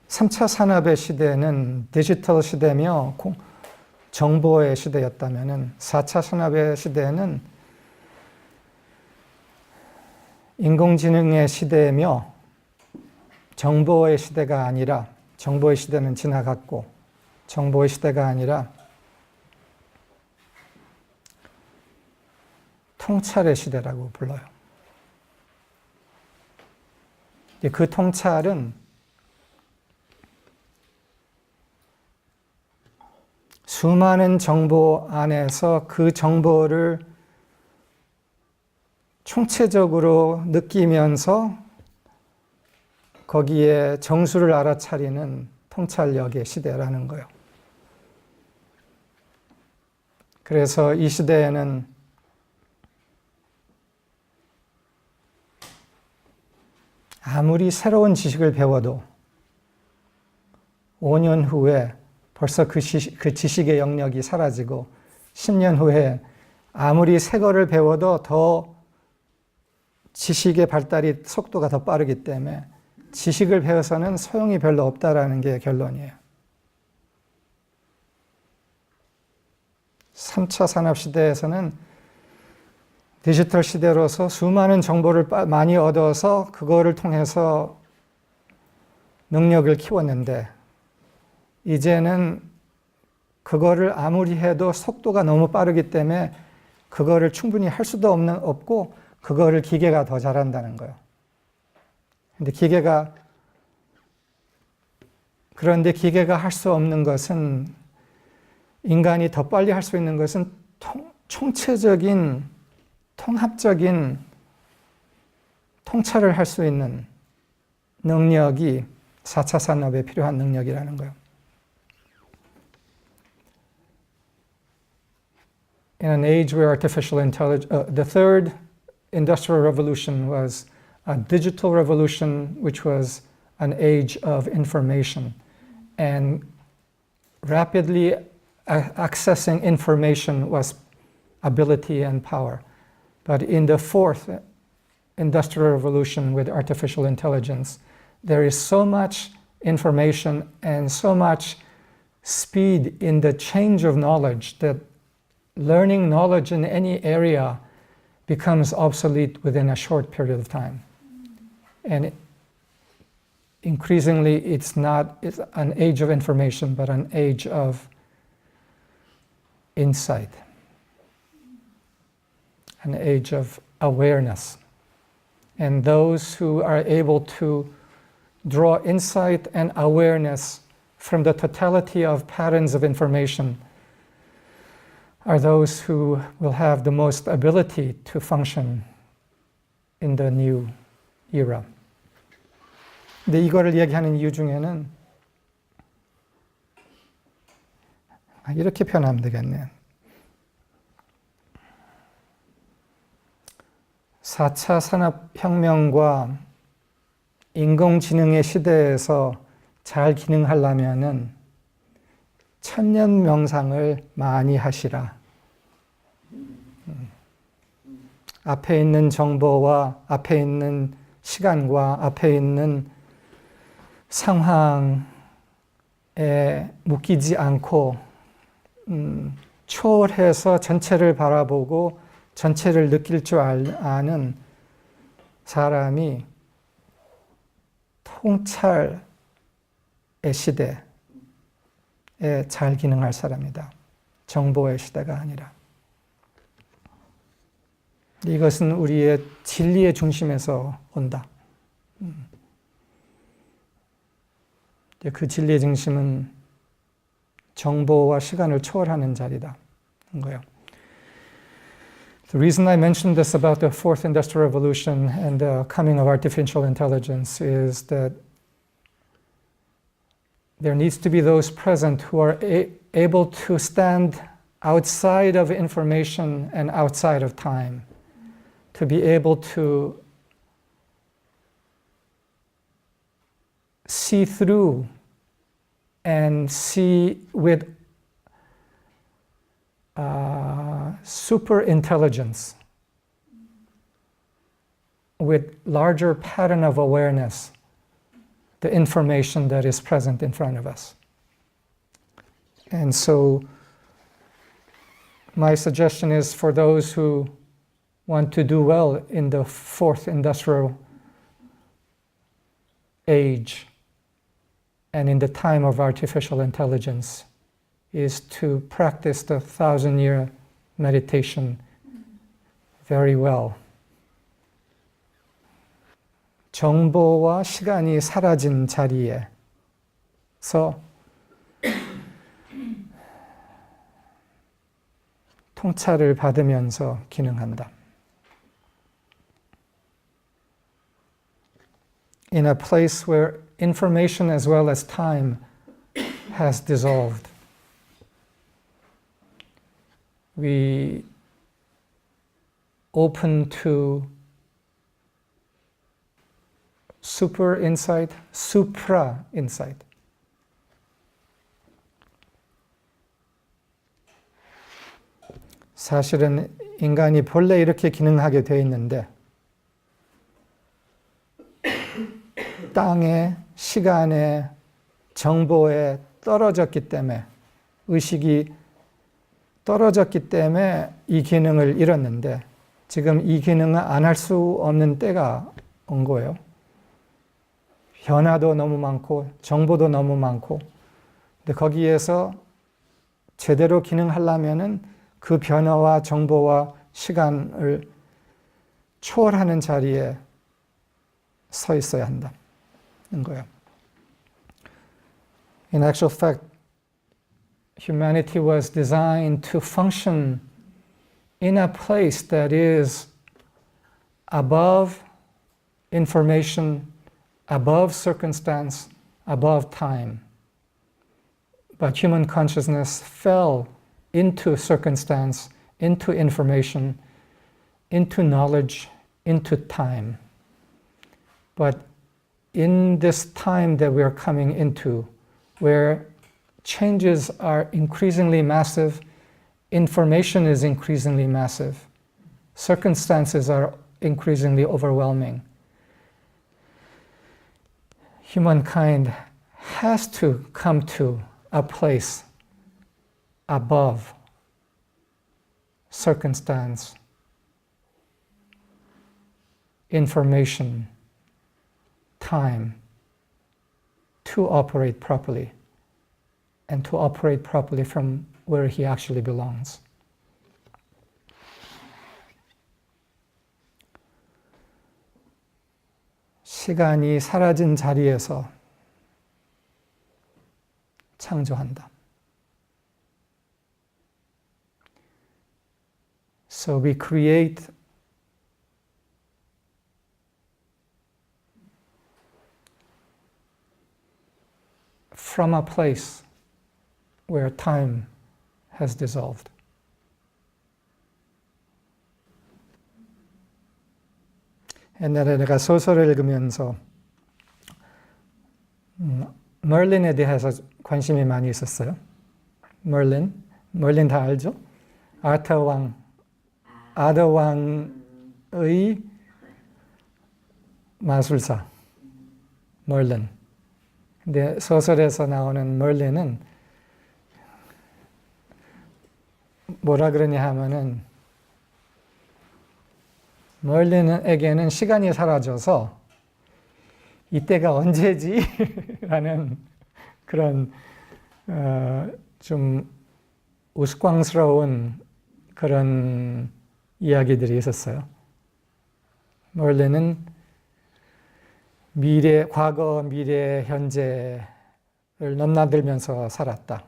3차 산업의 시대는 디지털 시대며 정보의 시대였다면 4차 산업의 시대는 인공지능의 시대며 정보의 시대가 아니라, 정보의 시대는 지나갔고 정보의 시대가 아니라 통찰의 시대라고 불러요. 그 통찰은 수많은 정보 안에서 그 정보를 총체적으로 느끼면서 거기에 정수를 알아차리는 통찰력의 시대라는 거예요. 그래서 이 시대에는 아무리 새로운 지식을 배워도 5년 후에 벌써 그 지식의 영역이 사라지고 10년 후에 아무리 새 거를 배워도 더 지식의 발달이 속도가 더 빠르기 때문에 지식을 배워서는 소용이 별로 없다라는 게 결론이에요. 3차 산업시대에서는 디지털 시대로서 수많은 정보를 많이 얻어서 그거를 통해서 능력을 키웠는데 이제는 그거를 아무리 해도 속도가 너무 빠르기 때문에 그거를 충분히 할 수도 없고 그거를 기계가 더 잘한다는 거예요. 그런데 기계가 할 수 없는 것은, 인간이 더 빨리 할 수 있는 것은 총체적인 통합적인 통찰을 할 수 있는 능력이 4차 산업에 필요한 능력이라는 거예요. In an age where artificial intelligence, the third industrial revolution was a digital revolution, which was an age of information, and rapidly accessing information was ability and power. But in the fourth industrial revolution with artificial intelligence, there is so much information and so much speed in the change of knowledge that learning knowledge in any area becomes obsolete within a short period of time. And increasingly, it's not an age of information, but an age of insight, an age of awareness. And those who are able to draw insight and awareness from the totality of patterns of information are those who will have the most ability to function in the new era. 근데 이거를 얘기하는 이유 중에는 이렇게 표현하면 되겠네요. 4차 산업혁명과 인공지능의 시대에서 잘 기능하려면은 천년 명상을 많이 하시라. 앞에 있는 정보와 앞에 있는 시간과 앞에 있는 상황에 묶이지 않고 초월해서 전체를 바라보고 전체를 느낄 줄 아는 사람이 통찰의 시대에 잘 기능할 사람이다. 정보의 시대가 아니라. 이것은 우리의 진리의 중심에서 온다. 그 진리의 중심은 정보와 시간을 초월하는 자리다. 거예요. The reason I mentioned this about the fourth industrial revolution and the coming of artificial intelligence is that there needs to be those present who are able to stand outside of information and outside of time, to be able to see through and see with super intelligence, with larger pattern of awareness, the information that is present in front of us. And so my suggestion is for those who want to do well in the fourth industrial age and in the time of artificial intelligence is to practice the 1,000-year meditation very well. 정보와 시간이 사라진 자리에서 통찰을 받으면서 기능한다. In a place where information as well as time has dissolved. We open to super insight, supra insight. 사실은 인간이 본래 이렇게 기능하게 되어 있는데 땅에, 시간에, 정보에 떨어졌기 때문에 의식이 떨어졌기 때문에 이 기능을 잃었는데 지금 이 기능을 안 할 수 없는 때가 온 거예요. 변화도 너무 많고 정보도 너무 많고 근데 거기에서 제대로 기능하려면은 그 변화와 정보와 시간을 초월하는 자리에 서 있어야 한다는 거예요. In actual fact, humanity was designed to function in a place that is above information, above circumstance, above time. But human consciousness fell into circumstance, into information, into knowledge, into time. But in this time that we are coming into, where changes are increasingly massive, information is increasingly massive, circumstances are increasingly overwhelming, humankind has to come to a place above circumstance, information, time, to operate properly, and to operate properly from where he actually belongs. 시간이 사라진 자리에서 창조한다. So we create from a place where time has dissolved. 옛날에 내가 소설을 읽으면서 머린에 대해서 관심이 많이 있었어요. 머린 다 알죠? 아더 왕의 마술사 머린. 근데 소설에서 나오는 머린은 뭐라 그러냐 하면은 머린에게는 시간이 사라져서 이때가 언제지? 라는 그런 좀 우스꽝스러운 그런 이야기들이 있었어요. 머린은 과거, 미래, 현재를 넘나들면서 살았다.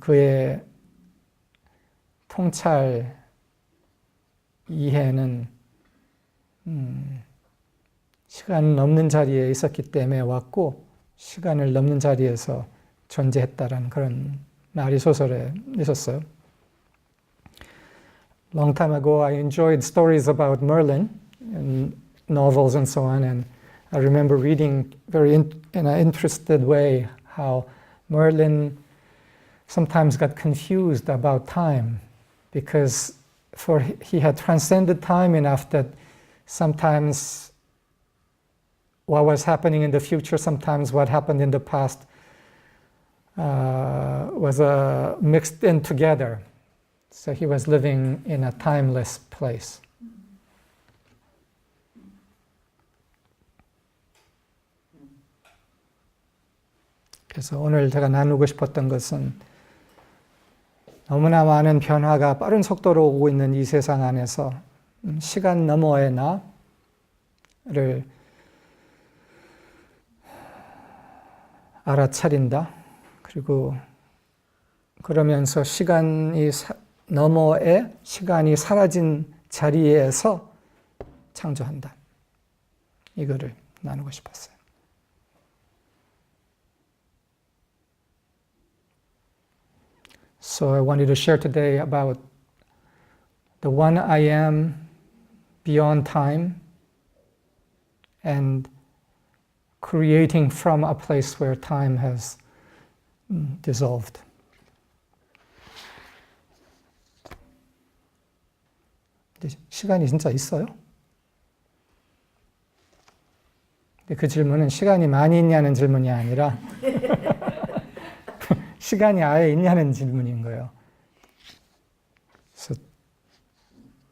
그의 통찰 이해는 시간 넘는 자리에 있었기 때문에 왔고 시간을 넘는 자리에서 존재했다라는 그런 말이 소설에 있었어요. Long time ago, I enjoyed stories about Merlin in novels and so on, and I remember reading in an interested way how Merlin sometimes got confused about time because he had transcended time enough that sometimes what was happening in the future, sometimes what happened in the past was mixed in together. So he was living in a timeless place. 그래서 오늘 제가 나누고 싶었던 것은 너무나 많은 변화가 빠른 속도로 오고 있는 이 세상 안에서 시간 너머의 나를 알아차린다. 그리고 그러면서 너머의 시간이 사라진 자리에서 창조한다. 이거를 나누고 싶었어요. So I wanted to share today about the one I am beyond time and creating from a place where time has dissolved. 시간이 진짜 있어요? 근데 그 질문은 시간이 많이 있냐는 질문이 아니라 시간이 아예 있냐는 질문인 거예요. So,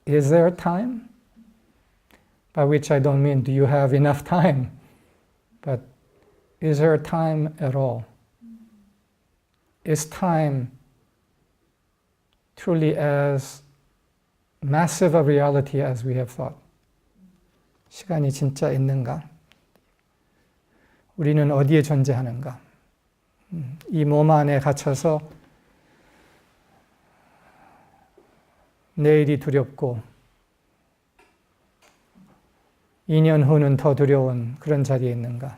is there time? By which I don't mean do you have enough time, but is there time at all? Is time truly as massive a reality as we have thought? 시간이 진짜 있는가? 우리는 어디에 존재하는가? 이 몸 안에 갇혀서 내일이 두렵고 2년 후는 더 두려운 그런 자리에 있는가?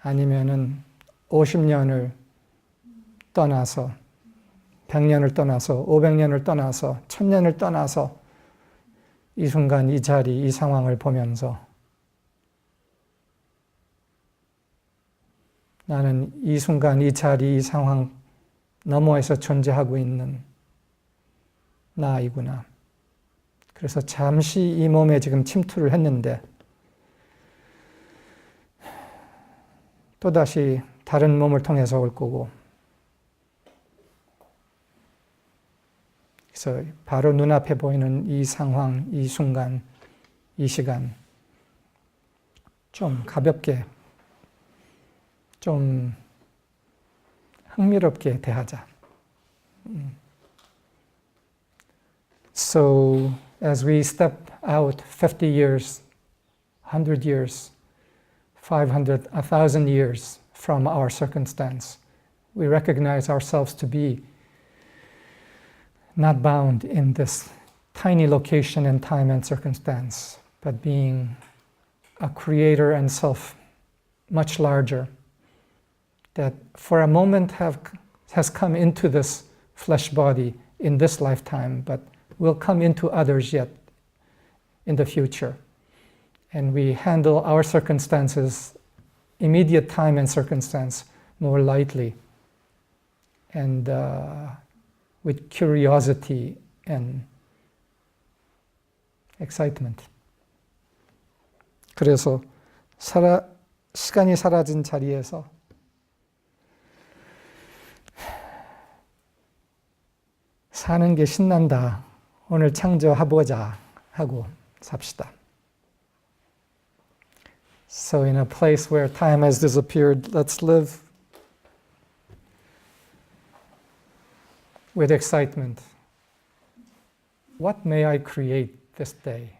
아니면은 50년을 떠나서 100년을 떠나서 500년을 떠나서 1000년을 떠나서 이 순간 이 자리 이 상황을 보면서 나는 이 순간 이 자리 이 상황 너머에서 존재하고 있는 나이구나. 그래서 잠시 이 몸에 지금 침투를 했는데 또다시 다른 몸을 통해서 올 거고, 그래서 바로 눈앞에 보이는 이 상황, 이 순간, 이 시간 좀 가볍게, 좀 흥미롭게 대하자. So as we step out 50 years, 100 years, 500, 1,000 years from our circumstance, we recognize ourselves to be not bound in this tiny location and time and circumstance, but being a creator and self much larger, that for a moment has come into this flesh body in this lifetime, but will come into others yet in the future. And we handle our circumstances, immediate time and circumstance, more lightly and with curiosity and excitement. 그래서 시간이 사라진 자리에서 사는 게 신난다. 오늘 창조해보자 하고 삽시다. So in a place where time has disappeared, let's live with excitement. What may I create this day?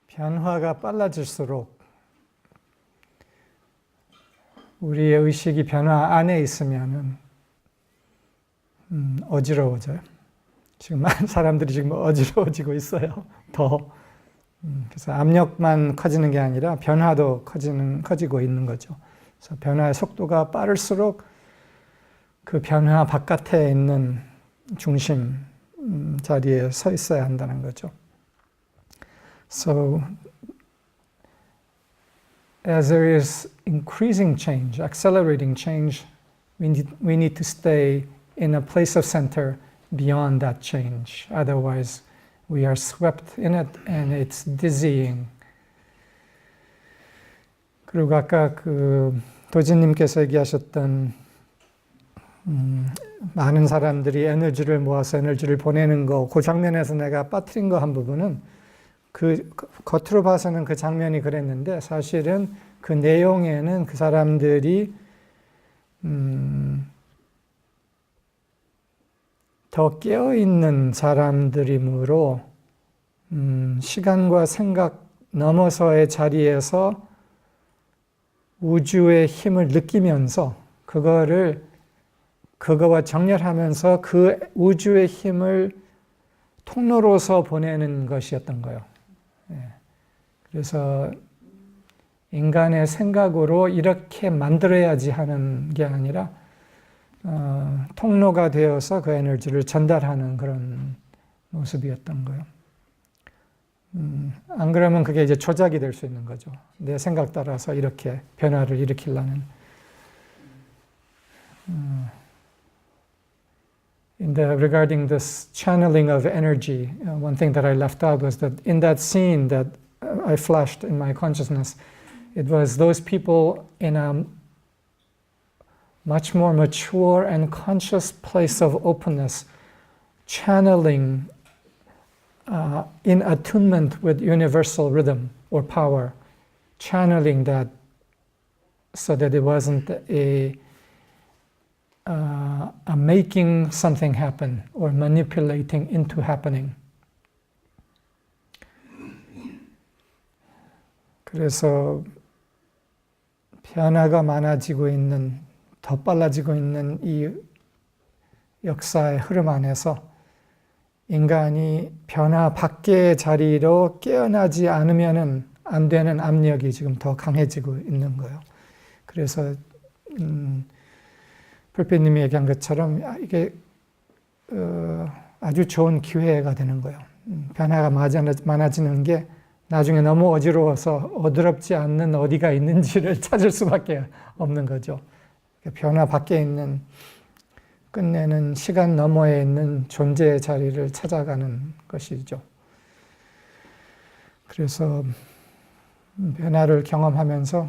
변화가 빨라질수록 우리의 의식이 변화 안에 있으면은 어지러워져요. 지금 많은 사람들이 지금 어지러워지고 있어요. 더. 그래서 압력만 커지는 게 아니라 변화도 커지고 있는 거죠. 그래서 변화의 속도가 빠를수록 그 변화 바깥에 있는 중심 자리에 서 있어야 한다는 거죠. So, as there is increasing change, accelerating change, we need to stay in a place of center beyond that change. Otherwise, we are swept in it and it's dizzying. 그리고 아까 그 도지님께서 얘기하셨던 많은 사람들이 에너지를 모아서 에너지를 보내는 거, 그 장면에서 내가 빠뜨린 거 한 부분은 그 겉으로 봐서는 그 장면이 그랬는데 사실은 그 내용에는 그 사람들이 더 깨어있는 사람들이므로 시간과 생각 넘어서의 자리에서 우주의 힘을 느끼면서 그거와 정렬하면서 그 우주의 힘을 통로로서 보내는 것이었던 거예요. 그래서 인간의 생각으로 이렇게 만들어야지 하는 게 아니라 통로가 되어서 그 에너지를 전달하는 그런 모습이었던 거예요. 안 그러면 그게 이제 조작이 될 수 있는 거죠. 내 생각 따라서 이렇게 변화를 일으키려는. Regarding this channeling of energy, one thing that I left out was that in that scene that I flashed in my consciousness, it was those people in a much more mature and conscious place of openness, channeling in attunement with universal rhythm or power, channeling that so that it wasn't a making something happen or manipulating into happening. 그래서 변화가 많아지고 있는, 더 빨라지고 있는 이 역사의 흐름 안에서 인간이 변화 밖의 자리로 깨어나지 않으면 안 되는 압력이 지금 더 강해지고 있는 거예요. 그래서 불빛님이 얘기한 것처럼 이게 아주 좋은 기회가 되는 거예요. 변화가 많아지는 게 나중에 너무 어지러워서 어지럽지 않는 어디가 있는지를 찾을 수밖에 없는 거죠. 변화 밖에 있는, 끝내는 시간 너머에 있는 존재의 자리를 찾아가는 것이죠. 그래서 변화를 경험하면서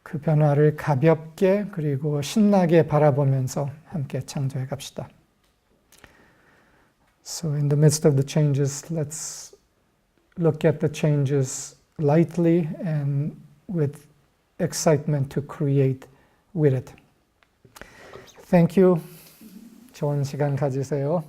그 변화를 가볍게 그리고 신나게 바라보면서 함께 창조해 갑시다. So in the midst of the changes, let's look at the changes lightly and with excitement to create with it. Thank you. 좋은 시간 가지세요.